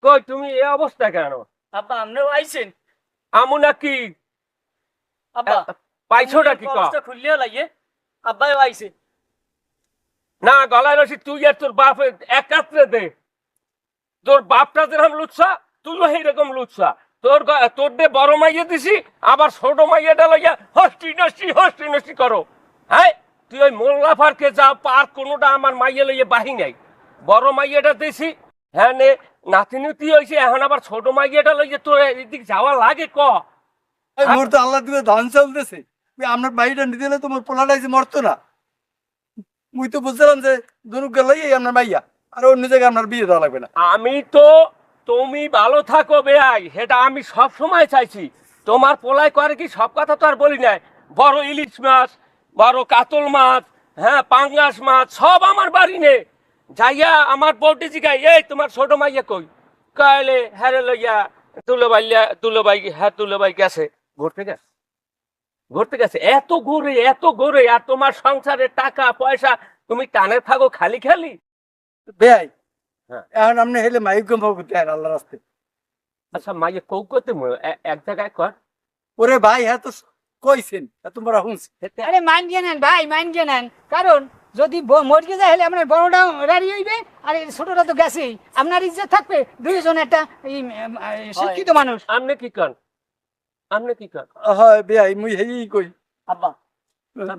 কই তুমি এই অবস্থা কেন? আব্বা আপনিও আইছেন? আমু নাকি আব্বা পাইছোটা কি ক? কষ্ট খুললেও লাগে। আব্বাও আইছে। না গলায় রশি তুই আর তোর বাপ একাত্রে দে। তোর বাপটা যেরকম লুচ্ছা তুইও সেইরকম লুচ্ছা। তোর দে বড় মাইয়ে দিছি, আবার ছোট মাইয়াটা লইয়া হস্তি নষ্টি করো। হ্যাঁ তুই ওই মোল্লা পার্কে যা, পার্ক কোনোটা আমার মাইয়া লইয়া বাহি নাই। বড় মাইয়াটা দিছি, হ্যাঁ নে নাতিনুতি হয়েছে, এখন আবার ছোট মাইয়াটা লইয়া তোর এদিক যাওয়া লাগে ক? মোর তো আল্লাহ দিলে ধান চলতেছে, আপনার বাড়িটা নিতে দিলে তোমার পোলাটা যে মরতো না। মুই তো বুঝলাম যে ধনুক গেলাই আপনার মাইয়া, আর অন্য জায়গায় আপনার বিয়ে দেওয়া লাগবে না। আমি তো তুমি ভালো থাকো বেয়াই, সেটা আমি সব সময় চাইছি। তোমার পোলাই করে কি সব কথা তো আর বলি নাই। বড় ইলিশ মাছ, বড় কাতল মাছ, হ্যাঁ পাঙ্গাস মাছ সব আমার বাড়ি নে যাইয়া আমার বউটি জিগাই, এই তোমার ছোট মাইয়া কই? কাইলে হ্যাঁ লইয়া তুলোবাই হ্যাঁ তুলোবাই গেছে ঘুরতে গেছে, ঘুরতে গেছে। এত ঘুরে আর তোমার সংসারের টাকা পয়সা তুমি টানে থাকো খালি খালি। বেয়াই হ্যাঁ। এখন আপনি হেলে মাইক গম করতে আর আল্লাহ রাস্তে। আচ্ছা মাইয়ে কৌ করতে এক জায়গায় কর। ওরে ভাই হ্যাঁ তো কইছেন, তোমরা শুনছি। আরে মাইন্ডে নেন ভাই, মাইন্ডে নেন। কারণ যদি মরকে যায় হলে আপনার বড়টা রাড়ি হইবে, আর এই ছোটটা তো গেছেই। আপনার ইজ্জত থাকবে, দুইজন একটা শিক্ষিত মানুষ। আমনে কি কর? আমনে কি কর? হয় বেয়াই মুই হেই কই। আব্বা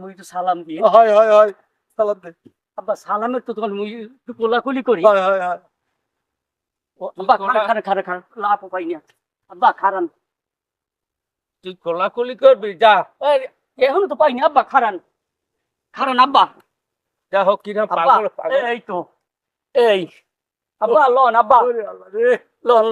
মুই একটু সালাম দিয়ে। হয় হয় হয় সালাম দে। আব্বা সালামের তো তখন মুই একটু কোলাকুলি করি। হয় হয় হয়। আব্বা খারান লাভ পাই না। আব্বা খারান। তুই কোলাকুলি করবি যা। এখনো তো পাইনি। আব্বা খারান খারান আব্বা। যা হোক কিনা আব্বা পাগল পাগল। এই তো এই আব্বা লন আব্বা ওরে আল্লাহ রে। লন